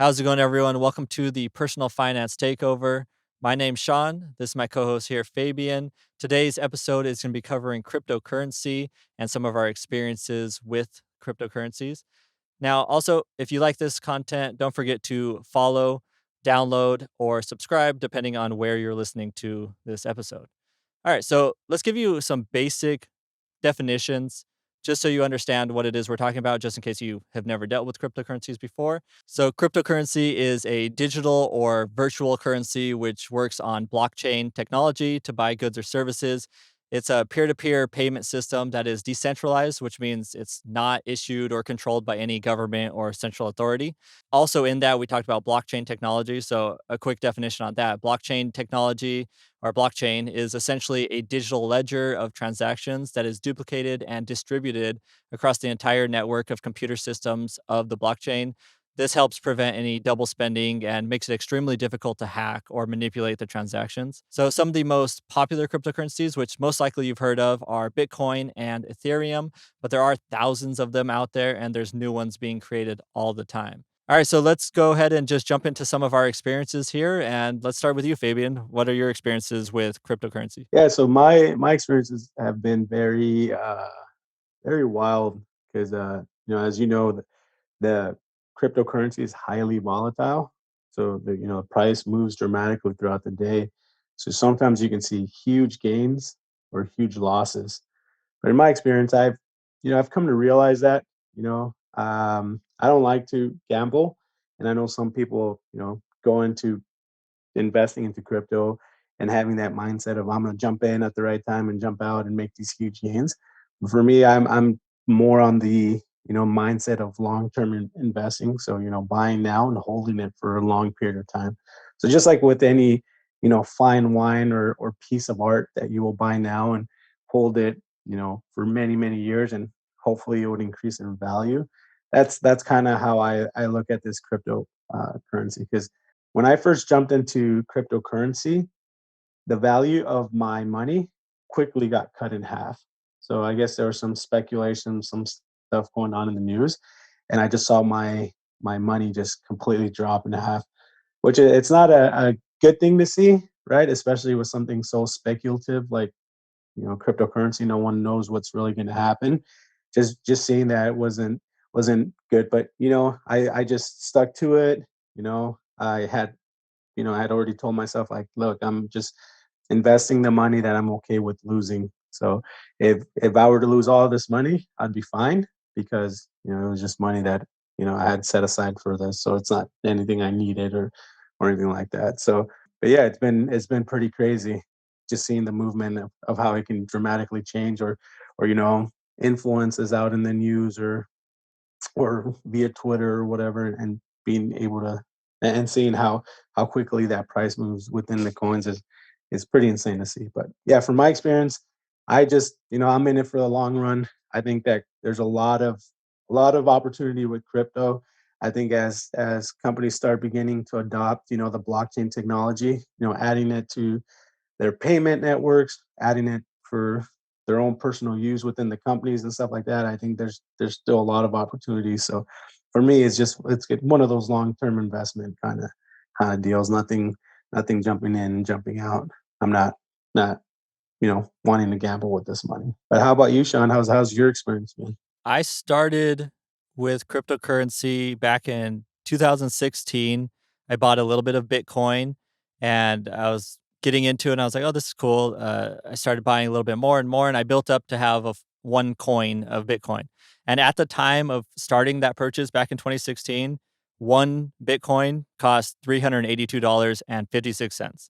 How's it going, everyone? Welcome to the Personal Finance Takeover. My name's Sean. This is my co host here, Fabian. Today's episode is going to be covering cryptocurrency and some of our experiences with cryptocurrencies. Now, also, if you like this content, don't forget to follow, download, or subscribe, depending on where you're listening to this episode. All right, so let's give you some basic definitions just so you understand what it is we're talking about, just in case you have never dealt with cryptocurrencies before. So, cryptocurrency is a digital or virtual currency which works on blockchain technology to buy goods or services. It's a peer to peer payment system that is decentralized, which means it's not issued or controlled by any government or central authority. Also, in that, we talked about blockchain technology. So, a quick definition on that blockchain technology or blockchain is essentially a digital ledger of transactions that is duplicated and distributed across the entire network of computer systems of the blockchain. This helps prevent any double spending and makes it extremely difficult to hack or manipulate the transactions. So, some of the most popular cryptocurrencies, which most likely you've heard of, are Bitcoin and Ethereum, but there are thousands of them out there and there's new ones being created all the time. All right, so let's go ahead and just jump into some of our experiences here. And let's start with you, Fabian. What are your experiences with cryptocurrency? Yeah, so my experiences have been very wild because as you know, the cryptocurrency is highly volatile. So the price moves dramatically throughout the day. So sometimes you can see huge gains or huge losses. But in my experience, I've come to realize that I don't like to gamble, and I know some people go into investing into crypto and having that mindset of I'm going to jump in at the right time and jump out and make these huge gains. For me, I'm more on the mindset of long-term investing. So buying now and holding it for a long period of time. So just like with any fine wine or piece of art that you will buy now and hold it for many years, and hopefully it would increase in value. That's kind of how I look at this crypto currency, because when I first jumped into cryptocurrency, the value of my money quickly got cut in half. So I guess there was some speculation, some stuff going on in the news, and I just saw my money just completely drop in half, which it's not a good thing to see, right? Especially with something so speculative like cryptocurrency. No one knows what's really going to happen. Just seeing that it wasn't good, but I just stuck to it. I had already told myself, like, look, I'm just investing the money that I'm okay with losing. So if I were to lose all this money, I'd be fine, because it was just money that I had set aside for this. So it's not anything I needed or anything like that. So, but yeah, it's been pretty crazy just seeing the movement of how it can dramatically change, or influences out in the news, or via Twitter or whatever, and being able to and seeing how quickly that price moves within the coins is pretty insane to see. But yeah, from my experience, I just I'm in it for the long run. I think that there's a lot of opportunity with crypto. I think as companies start beginning to adopt the blockchain technology, adding it to their payment networks, adding it for their own personal use within the companies and stuff like that. I think there's still a lot of opportunities. So for me, it's one of those long term investment kind of deals. Nothing jumping in and jumping out. I'm not wanting to gamble with this money. But how about you, Sean? How's your experience been? I started with cryptocurrency back in 2016. I bought a little bit of Bitcoin and I was getting into it and I was like, oh, this is cool. I started buying a little bit more and more, and I built up to have one coin of Bitcoin. And at the time of starting that purchase back in 2016, one Bitcoin cost $382.56.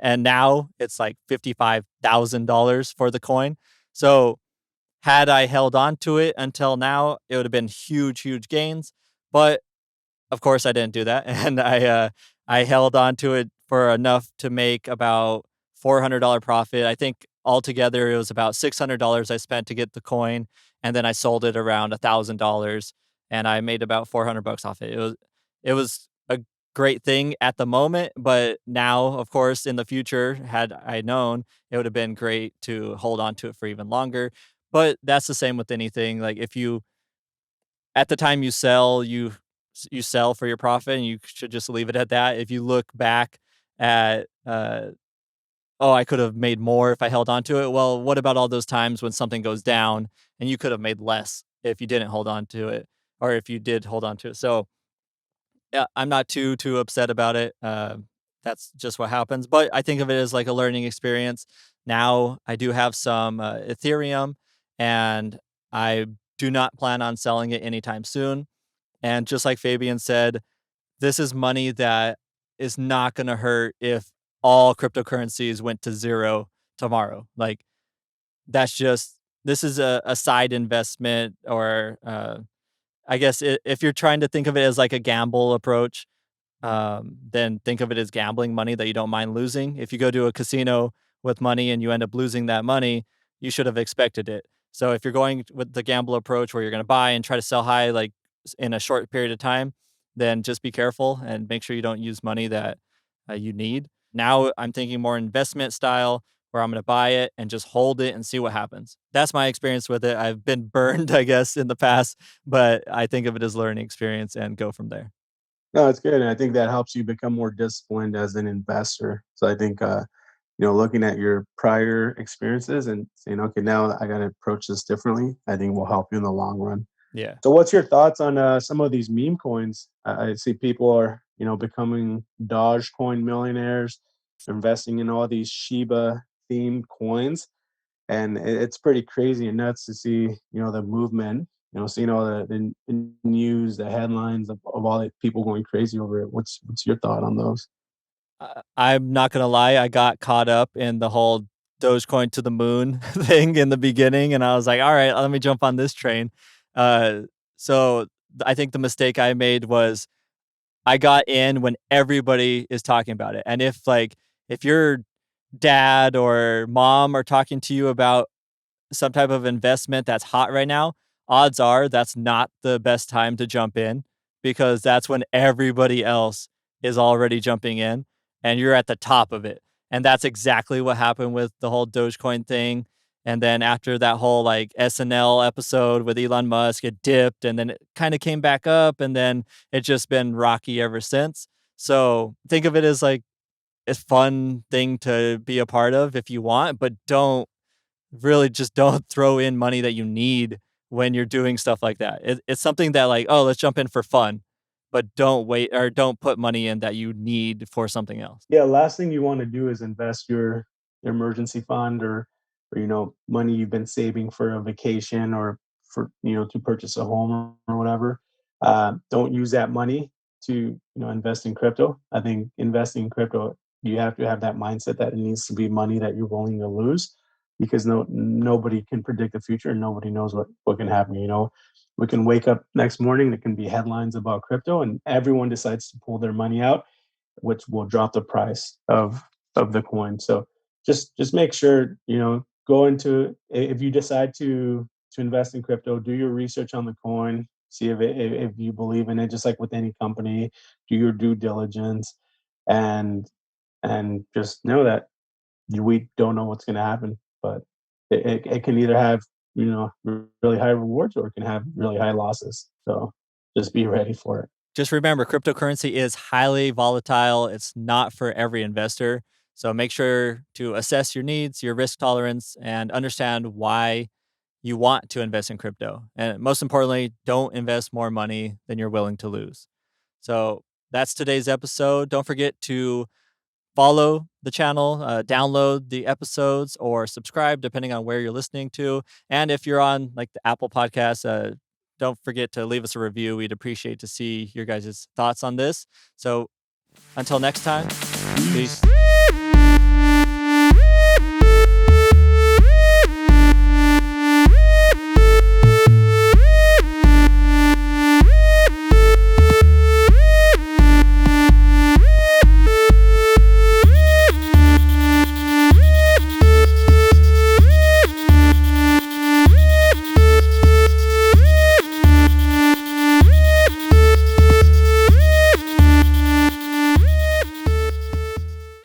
And now it's like $55,000 for the coin. So had I held on to it until now, it would have been huge, huge gains. But of course, I didn't do that, and I held on to it for enough to make about $400 profit. I think altogether it was about $600 I spent to get the coin, and then I sold it around $1,000, and I made about 400 bucks off it. It was a great thing at the moment, but now, of course, in the future, had I known, it would have been great to hold on to it for even longer. But that's the same with anything. Like if you at the time you sell, you you sell for your profit, and you should just leave it at that. If you look back at, "Oh, I could have made more if I held on to it." Well, what about all those times when something goes down and you could have made less if you didn't hold on to it, or if you did hold on to it? So, yeah, I'm not too upset about it. That's just what happens, but I think of it as like a learning experience. Now I do have some Ethereum, and I do not plan on selling it anytime soon. And just like Fabian said, this is money that is not going to hurt if all cryptocurrencies went to zero tomorrow. Like, that's just this is a side investment, or I guess if you're trying to think of it as like a gamble approach, then think of it as gambling money that you don't mind losing. If you go to a casino with money and you end up losing that money, you should have expected it. So if you're going with the gamble approach where you're going to buy and try to sell high, like in a short period of time, then just be careful and make sure you don't use money that you need. Now I'm thinking more investment style, where I'm going to buy it and just hold it and see what happens. That's my experience with it. I've been burned, I guess, in the past, but I think of it as learning experience and go from there. No, it's good, and I think that helps you become more disciplined as an investor. So I think, looking at your prior experiences and saying, "Okay, now I gotta approach this differently," I think will help you in the long run. Yeah. So what's your thoughts on, some of these meme coins? I see people are, becoming Dogecoin millionaires, investing in all these Shiba themed coins, and it's pretty crazy and nuts to see, the movement, seeing all the news, the headlines of all the people going crazy over it. What's your thought on those? I'm not gonna lie, I got caught up in the whole Dogecoin to the moon thing in the beginning, and I was like, "All right, let me jump on this train." Uh, so I think the mistake I made was I got in when everybody is talking about it, and if your dad or mom are talking to you about some type of investment that's hot right now, odds are that's not the best time to jump in, because that's when everybody else is already jumping in and you're at the top of it. And that's exactly what happened with the whole Dogecoin thing. And then after that whole like SNL episode with Elon Musk, it dipped and then it kind of came back up, and then it's just been rocky ever since. So think of it as like a fun thing to be a part of if you want, but just don't throw in money that you need when you're doing stuff like that. It's something that like, "Oh, let's jump in for fun," but don't put money in that you need for something else. Yeah, last thing you want to do is invest your emergency fund, or money you've been saving for a vacation, or for to purchase a home or whatever. Don't use that money to invest in crypto. I think investing in crypto, you have to have that mindset that it needs to be money that you're willing to lose, because nobody can predict the future, and nobody knows what can happen. We can wake up next morning, there can be headlines about crypto, and everyone decides to pull their money out, which will drop the price of the coin. So just make sure, go into, if you decide to invest in crypto, do your research on the coin, see if you believe in it, just like with any company, do your due diligence, and just know that we don't know what's going to happen, but it can either have really high rewards, or it can have really high losses. So just be ready for it. Just remember, cryptocurrency is highly volatile. It's not for every investor. So make sure to assess your needs, your risk tolerance, and understand why you want to invest in crypto. And most importantly, don't invest more money than you're willing to lose. So that's today's episode. Don't forget to follow the channel, download the episodes, or subscribe depending on where you're listening to. And if you're on like the Apple Podcast, don't forget to leave us a review. We'd appreciate to see your guys' thoughts on this. So until next time, peace.